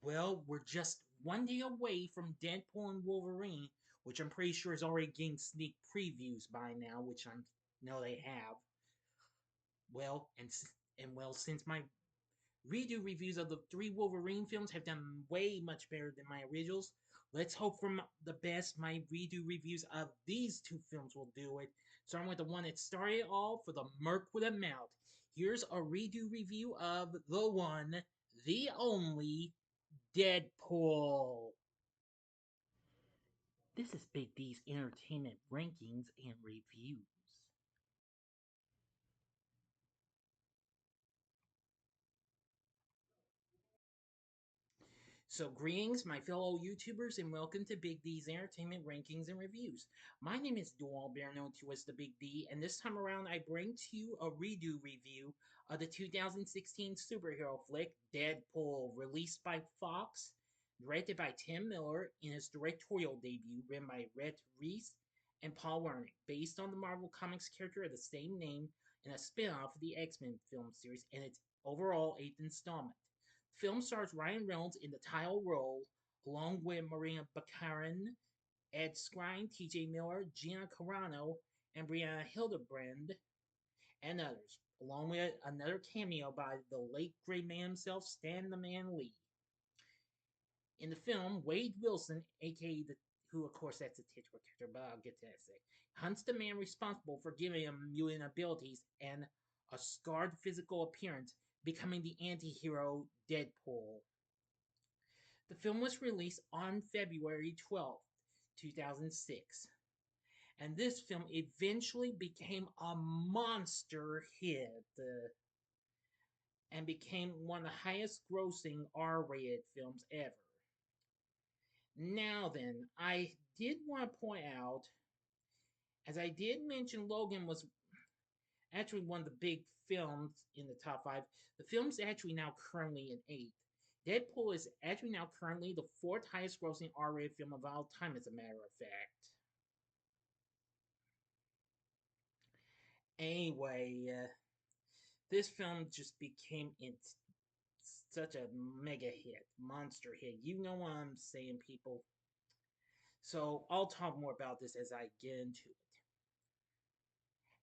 Well, we're just one day away from Deadpool and Wolverine, which I'm pretty sure is already getting sneak previews by now, which I know they have. Well, since my redo reviews of the three Wolverine films have done way much better than my originals, let's hope for the best my redo reviews of these two films will do it. Starting with the one that started all for the Merc with a Mouth. Here's a redo review of the one, the only Deadpool. This is Big D's entertainment rankings and reviews. So, greetings, my fellow YouTubers, and welcome to Big D's Entertainment Rankings and Reviews. My name is Dual, better known to as the Big D, and this time around I bring to you a redo review of the 2016 superhero flick Deadpool, released by Fox, directed by Tim Miller in his directorial debut, written by Rhett Reese and Paul Wernick, based on the Marvel Comics character of the same name and a spin-off of the X-Men film series, and its overall 8th installment. The film stars Ryan Reynolds in the title role, along with Morena Baccarin, Ed Skrein, T.J. Miller, Gina Corano, and Brianna Hildebrand, and others, along with another cameo by the late great man himself, Stan the Man Lee. In the film, Wade Wilson, aka who of course that's the titular character, but I'll get to that in a sec, hunts the man responsible for giving him mutant abilities and a scarred physical appearance, becoming the anti-hero Deadpool. The film was released on February 12th, 2006, and this film eventually became a monster hit and became one of the highest grossing R rated films ever. Now then, I did want to point out, as I did mention, Logan was actually one of the big films in the top five. The film's actually now currently in eighth. Deadpool is actually now currently the fourth highest grossing R rated film of all time, as a matter of fact. Anyway, this film just became such a mega hit, monster hit. You know what I'm saying, people. So I'll talk more about this as I get into it.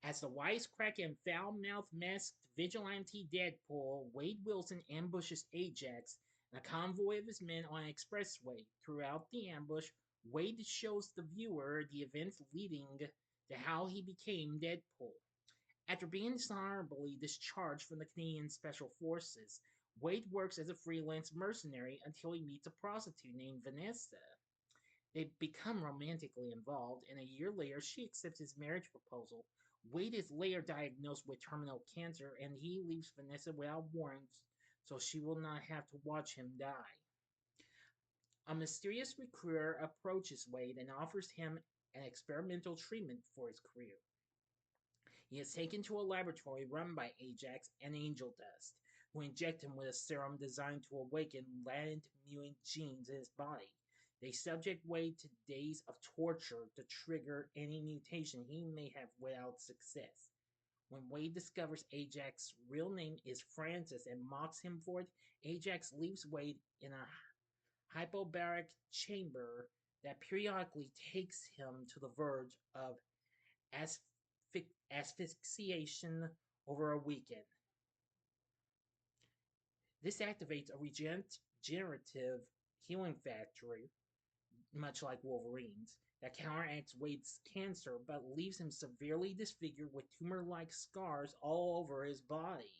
As the wisecracking, foul-mouthed, masked vigilante Deadpool, Wade Wilson ambushes Ajax and a convoy of his men on an expressway. Throughout the ambush, Wade shows the viewer the events leading to how he became Deadpool. After being dishonorably discharged from the Canadian Special Forces, Wade works as a freelance mercenary until he meets a prostitute named Vanessa. They become romantically involved, and a year later, she accepts his marriage proposal. Wade is later diagnosed with terminal cancer, and he leaves Vanessa without warning so she will not have to watch him die. A mysterious recruiter approaches Wade and offers him an experimental treatment for his career. He is taken to a laboratory run by Ajax and Angel Dust, who inject him with a serum designed to awaken latent mutant genes in his body. They subject Wade to days of torture to trigger any mutation he may have without success. When Wade discovers Ajax's real name is Francis and mocks him for it, Ajax leaves Wade in a hyperbaric chamber that periodically takes him to the verge of asphyxiation over a weekend. This activates a regenerative healing factory, much like Wolverine's, that counteracts Wade's cancer but leaves him severely disfigured with tumor like scars all over his body.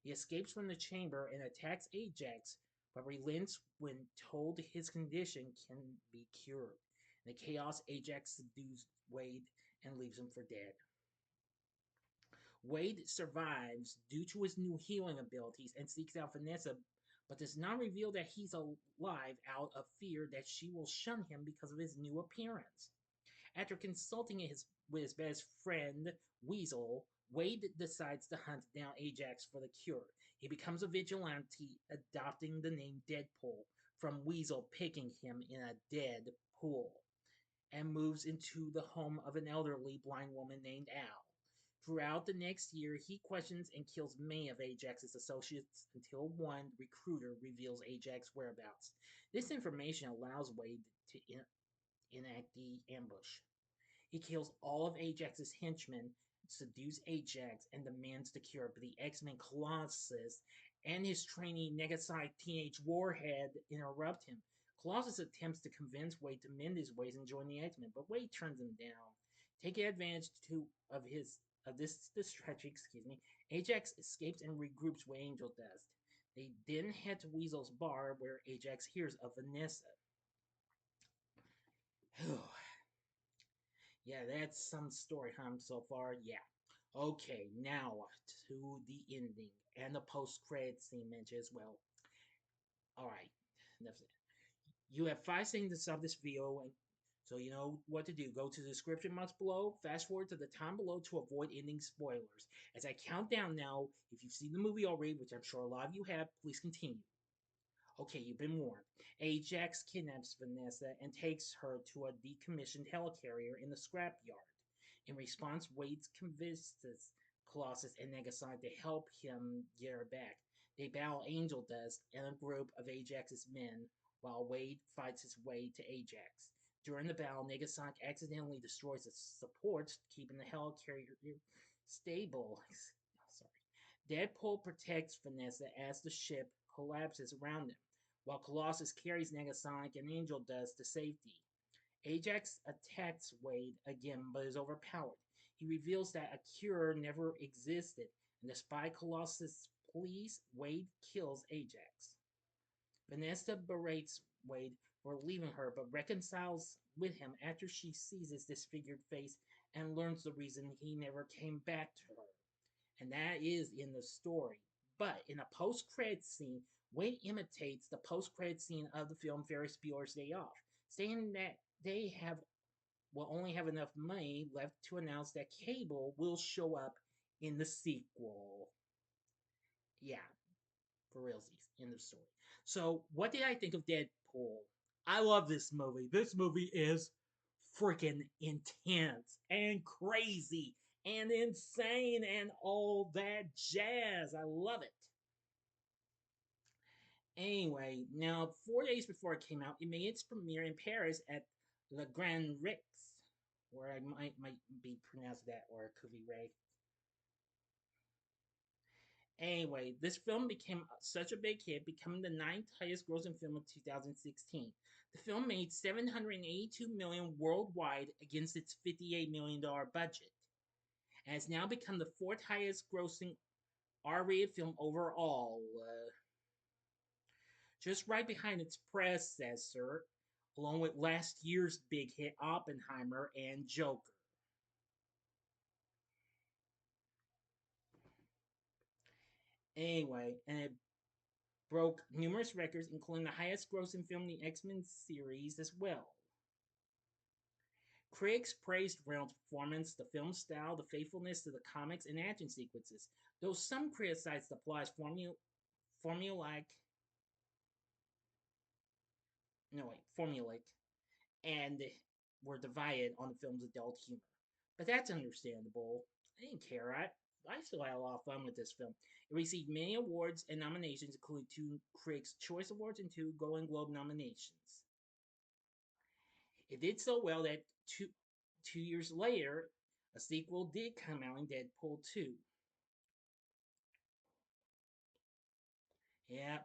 He escapes from the chamber and attacks Ajax, but relents when told his condition can be cured. In the chaos, Ajax subdues Wade and leaves him for dead. Wade survives due to his new healing abilities and seeks out Vanessa, but does not reveal that he's alive out of fear that she will shun him because of his new appearance. After consulting with his best friend, Weasel, Wade decides to hunt down Ajax for the cure. He becomes a vigilante, adopting the name Deadpool from Weasel picking him in a dead pool, and moves into the home of an elderly blind woman named Al. Throughout the next year, he questions and kills many of Ajax's associates until one recruiter reveals Ajax's whereabouts. This information allows Wade to enact the ambush. He kills all of Ajax's henchmen, subdues Ajax, and demands the cure. But the X-Men Colossus and his trainee Negasonic Teenage Warhead interrupt him. Colossus attempts to convince Wade to mend his ways and join the X-Men, but Wade turns him down. Taking advantage of this distraction, Ajax escapes and regroups with Angel Dust. They then head to Weasel's bar where Ajax hears of Vanessa. Yeah, that's some story, huh? So far, yeah. Okay, now to the ending and the post-credit scene mentioned as well. All right, that's it. You have 5 seconds to stop this video, and so you know what to do. Go to the description box below. Fast forward to the time below to avoid ending spoilers. As I count down now, if you've seen the movie already, which I'm sure a lot of you have, please continue. Okay, you've been warned. Ajax kidnaps Vanessa and takes her to a decommissioned helicarrier in the scrapyard. In response, Wade convinces Colossus and Negasonic to help him get her back. They battle Angel Dust and a group of Ajax's men while Wade fights his way to Ajax. During the battle, Negasonic accidentally destroys the supports, keeping the helicarrier stable. Sorry. Deadpool protects Vanessa as the ship collapses around them, while Colossus carries Negasonic and Angel Dust to safety. Ajax attacks Wade again but is overpowered. He reveals that a cure never existed, and despite Colossus' pleas, Wade kills Ajax. Vanessa berates Wade for leaving her but reconciles with him after she sees his disfigured face and learns the reason he never came back to her. And that is in the story. But in a post-credit scene, Wade imitates the post-credit scene of the film Ferris Bueller's Day Off, saying that they will only have enough money left to announce that Cable will show up in the sequel. Yeah, for realsies. End of story. So, what did I think of Deadpool? I love this movie. This movie is freaking intense and crazy and insane and all that jazz. I love it. Anyway, now 4 days before it came out, it made its premiere in Paris at Le Grand Rex, where I might be pronounced that, or it could be Ray. Anyway, this film became such a big hit, becoming the 9th highest grossing film of 2016. The film made $782 million worldwide against its $58 million budget, and has now become the 4th highest grossing R-rated film overall, just right behind its predecessor, along with last year's big hit Oppenheimer and Joker. Anyway, and it broke numerous records, including the highest grossing film in the X-Men series as well. Critics praised Reynolds' performance, the film style, the faithfulness to the comics, and action sequences, though some criticized the plot's formulaic, formulaic, and were divided on the film's adult humor. But that's understandable. I didn't care. I still had a lot of fun with this film. It received many awards and nominations, including 2 Critics' Choice Awards and 2 Golden Globe nominations. It did so well that two years later, a sequel did come out in Deadpool 2. Yeah.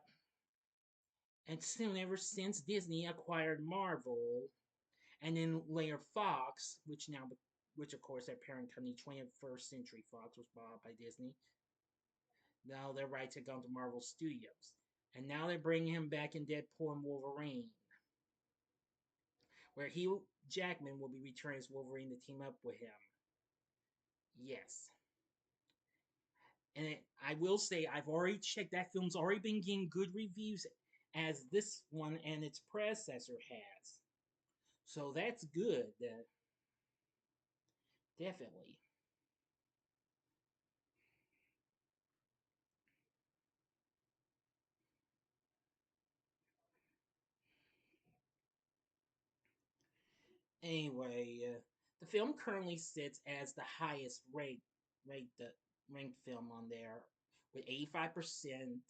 And soon, ever since Disney acquired Marvel, and then later Fox, which of course their parent company, 21st Century Fox, was bought by Disney. Now their rights have gone to Marvel Studios, and now they're bringing him back in Deadpool and Wolverine, where Hugh Jackman will be returning as Wolverine to team up with him. Yes. And I will say, I've already checked that film's already been getting good reviews as this one and its predecessor has. So that's good. Definitely. Anyway, the film currently sits as the highest ranked the ranked film on there with 85%.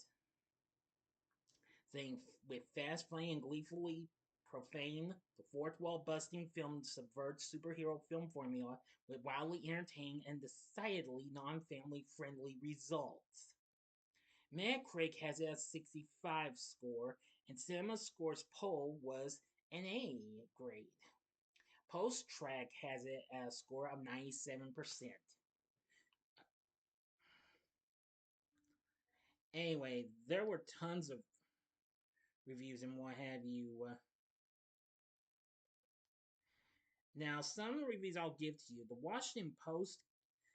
Thing with fast playing and gleefully profane, the fourth wall busting film subverts superhero film formula with wildly entertaining and decidedly non family friendly results. Metacritic has a 65 score, and Cinema Score's poll was an A grade. Post Track has a score of 97%. Anyway, there were tons of reviews and what have you. Now, some of the reviews I'll give to you. The Washington Post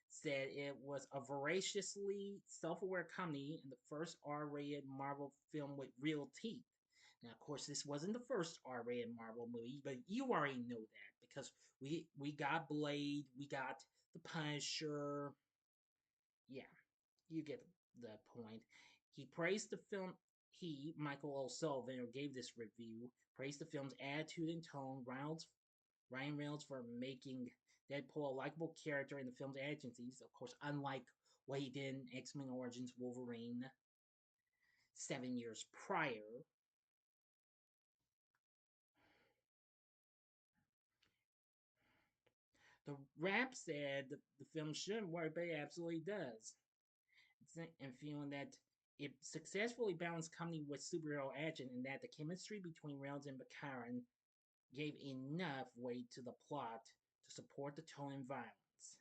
said it was a voraciously self aware comedy and the first R rated Marvel film with real teeth. Now, of course, this wasn't the first R rated Marvel movie, but you already know that because we got Blade, we got The Punisher. Yeah, you get the point. He praised the film. He, Michael O'Sullivan, gave this review, praised the film's attitude and tone. Ryan Reynolds for making Deadpool a likable character in the film's agencies, of course, unlike what he did in X Men Origins Wolverine 7 years prior. The rap said the film shouldn't work, but it absolutely does. And feeling that it successfully balanced comedy with superhero action, and that the chemistry between Reynolds and Baccarin gave enough weight to the plot to support the tone and violence.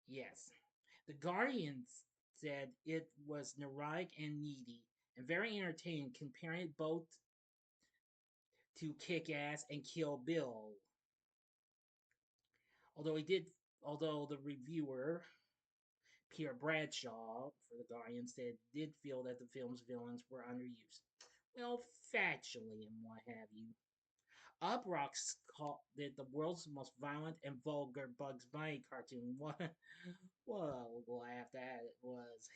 Yes. The Guardians said it was neurotic and needy, and very entertaining, comparing it both to Kick Ass and Kill Bill. Although he did, although the reviewer Pierre Bradshaw for the Guardian said did feel that the film's villains were underused. Well, factually and what have you. Uprocks called it the world's most violent and vulgar Bugs Bunny cartoon. What a laugh that was.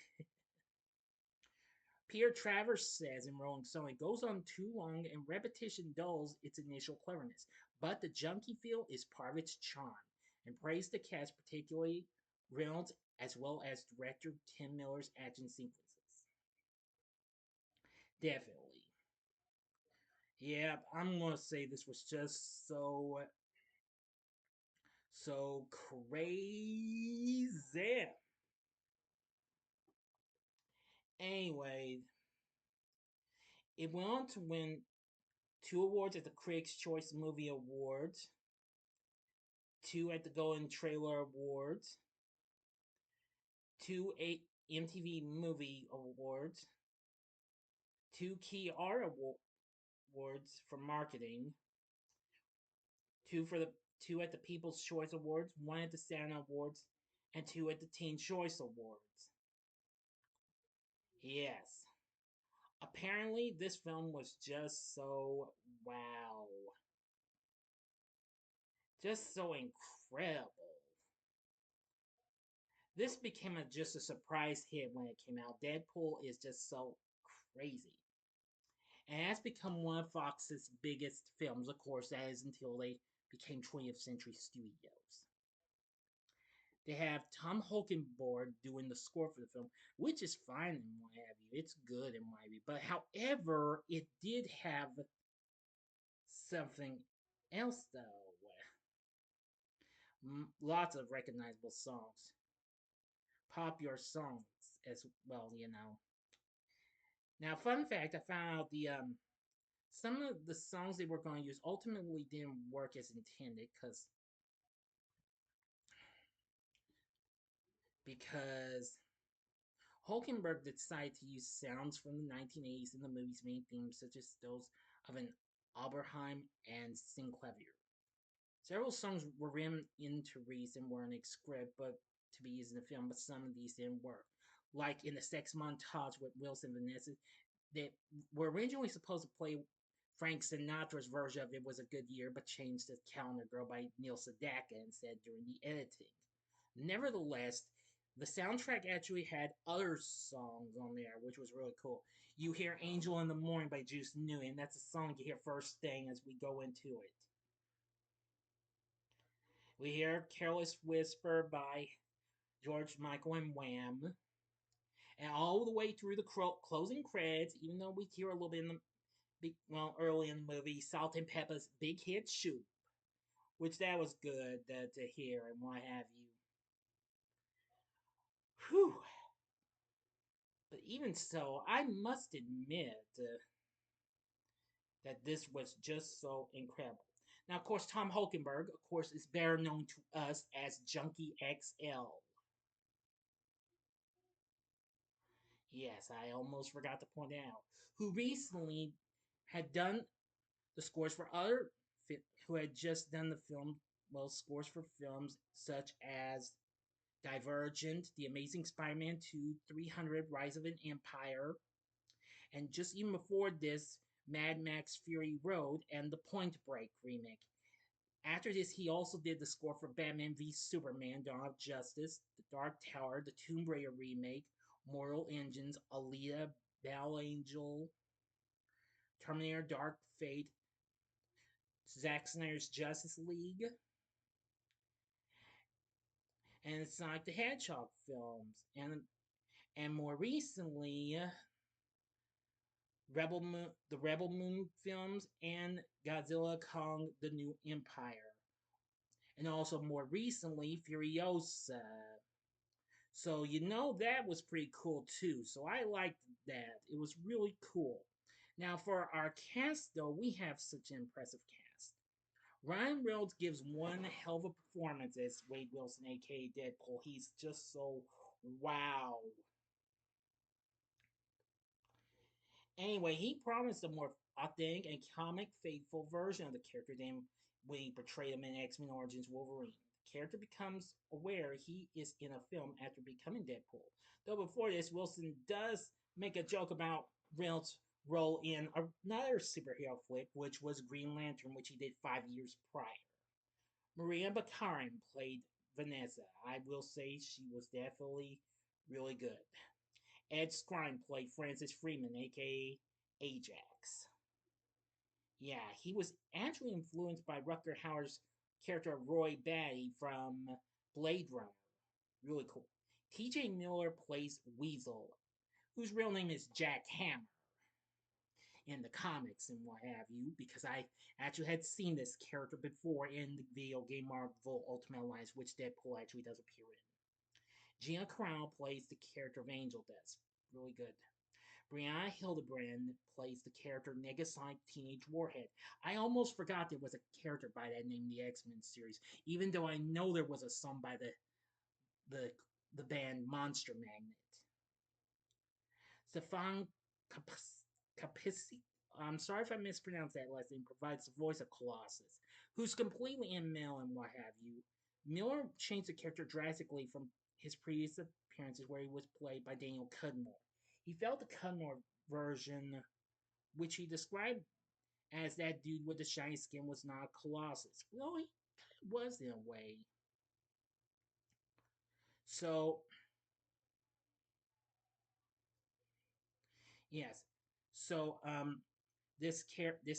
Pierre Travers says in Rolling Stone, it goes on too long and repetition dulls its initial cleverness, but the junkie feel is part of its charm, and praised the cast, particularly Reynolds, as well as director Tim Miller's action sequences. Definitely. Yeah, I'm gonna say this was just so crazy. Anyway, it went on to win 2 awards at the Critics' Choice Movie Awards, 2 at the Golden Trailer Awards, 2 MTV Movie Awards, 2 Key Art Awards for marketing, 2 at the People's Choice Awards, 1 at the Santa Awards, and 2 at the Teen Choice Awards. Yes. Apparently, this film was just so wow. Just so incredible. This became just a surprise hit when it came out. Deadpool is just so crazy. And has become one of Fox's biggest films, of course, that is until they became 20th Century Studios. They have Tom Holkenborg doing the score for the film, which is fine and what have you. It's good and what have you. But however, it did have something else though. Lots of recognizable songs, popular songs as well. Now, fun fact: I found out the some of the songs they were going to use ultimately didn't work as intended because Hulkenberg decided to use sounds from the 1980s in the movie's main themes, such as those of an Oberheim and Synclavier. Several songs were written into Reese and were in a script, but to be used in the film, but some of these didn't work. Like in the sex montage with Wilson and Vanessa, that were originally supposed to play Frank Sinatra's version of It Was a Good Year, but changed to Calendar Girl by Neil Sedaka instead during the editing. Nevertheless, the soundtrack actually had other songs on there, which was really cool. You hear Angel in the Morning by Juice Newton. That's a song you hear first thing as we go into it. We hear Careless Whisper by George Michael and Wham, and all the way through the closing credits, even though we hear a little bit in the early in the movie, Salt and Pepper's big hit "Shoot," which that was good to hear and what have you. Whew. But even so, I must admit that this was just so incredible. Now, of course, Tom Hulkenberg, of course, is better known to us as Junkie XL. Yes, I almost forgot to point out. Who recently had done the scores for other, who had just done the film, well, scores for films such as Divergent, The Amazing Spider-Man 2, 300, Rise of an Empire, and just even before this, Mad Max Fury Road and the Point Break remake. After this, he also did the score for Batman v Superman, Dawn of Justice, The Dark Tower, the Tomb Raider remake, Mortal Engines, Alita, Battle Angel, Terminator Dark Fate, Zack Snyder's Justice League, and Sonic the Hedgehog films, and more recently, the Rebel Moon films, and Godzilla Kong: The New Empire, and also more recently Furiosa. So that was pretty cool too. So I liked that. It was really cool. Now for our cast though, we have such an impressive cast. Ryan Reynolds gives one hell of a performance as Wade Wilson, aka Deadpool. He's just so wow. Anyway, he promised a more authentic and comic faithful version of the character than when he portrayed him in X-Men Origins Wolverine. The character becomes aware he is in a film after becoming Deadpool. Though before this, Wilson does make a joke about Reynolds' role in another superhero flick, which was Green Lantern, which he did 5 years prior. Morena Baccarin played Vanessa. I will say she was definitely really good. Ed Skrein played Francis Freeman, aka Ajax. Yeah, he was actually influenced by Rutger Hauer's character Roy Batty from Blade Runner. Really cool. TJ Miller plays Weasel, whose real name is Jack Hammer in the comics and what have you, because I actually had seen this character before in the video game Marvel Ultimate Alliance, which Deadpool actually does appear in. Gina Corano plays the character of Angel Dust. Really good. Brianna Hildebrand plays the character Negasonic Teenage Warhead. I almost forgot there was a character by that name in the X-Men series, even though I know there was a song by the the band Monster Magnet. Stefan Capisi, I'm sorry if I mispronounced that last name, provides the voice of Colossus, who's completely in male and what have you. Miller changed the character drastically from his previous appearances where he was played by Daniel Cudmore. He felt the Cudmore version, which he described as that dude with the shiny skin, was not Colossus. Well, he was in a way. So, yes. So, this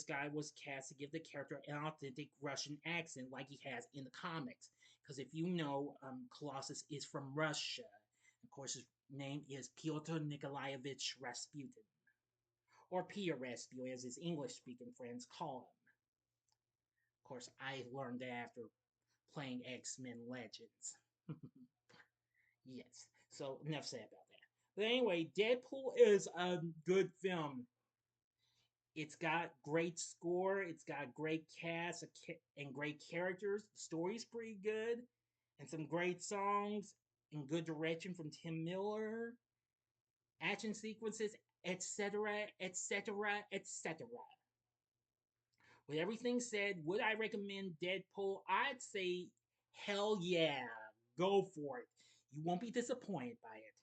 guy was cast to give the character an authentic Russian accent like he has in the comics. Because if you know, Colossus is from Russia. Of course, his name is Pyotr Nikolaevich Rasputin. Or Peter Rasputin, as his English-speaking friends call him. Of course, I learned that after playing X-Men Legends. Yes. So, enough said about that. But anyway, Deadpool is a good film. It's got great score. It's got great cast and great characters. The story's pretty good, and some great songs and good direction from Tim Miller. Action sequences, etc., etc., etc. With everything said, would I recommend Deadpool? I'd say hell yeah, go for it. You won't be disappointed by it.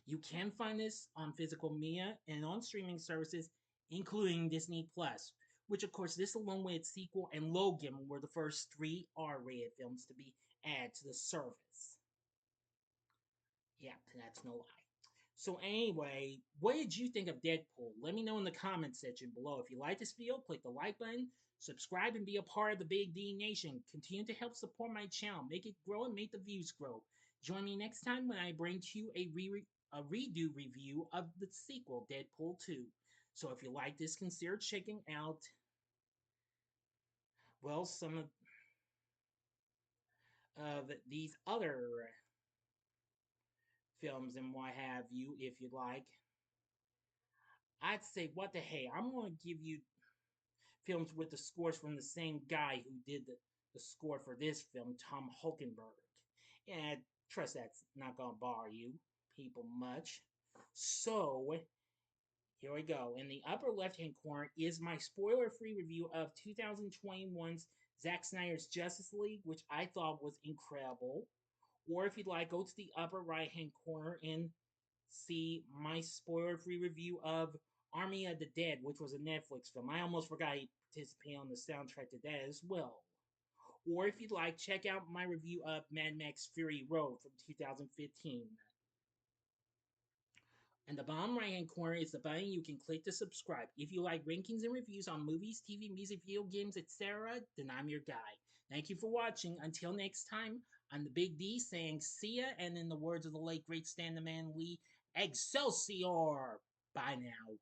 You can find this on physical media and on streaming services, including Disney Plus, which of course this along with its sequel and Logan were the first three R-rated films to be added to the service. Yeah, that's no lie. So anyway, what did you think of Deadpool? Let me know in the comments section below. If you like this video, click the like button, subscribe, and be a part of the Big D Nation. Continue to help support my channel, make it grow and make the views grow. Join me next time when I bring to you a redo review of the sequel, Deadpool 2. So if you like this, consider checking out, well, some of these other films and what have you, if you'd like. I'd say, what the hey, I'm going to give you films with the scores from the same guy who did the score for this film, Tom Hulkenberg. And I trust that's not going to bother you people much. So, here we go. In the upper left hand corner is my spoiler free review of 2021's Zack Snyder's Justice League, which I thought was incredible. Or if you'd like, go to the upper right hand corner and see my spoiler free review of Army of the Dead, which was a Netflix film. I almost forgot he participated on the soundtrack to that as well. Or if you'd like, check out my review of Mad Max Fury Road from 2015. In the bottom right hand corner is the button you can click to subscribe. If you like rankings and reviews on movies, TV, music, video games, etc., then I'm your guy. Thank you for watching. Until next time, I'm the Big D saying see ya, and in the words of the late great Stan the Man Lee, Excelsior! Bye now.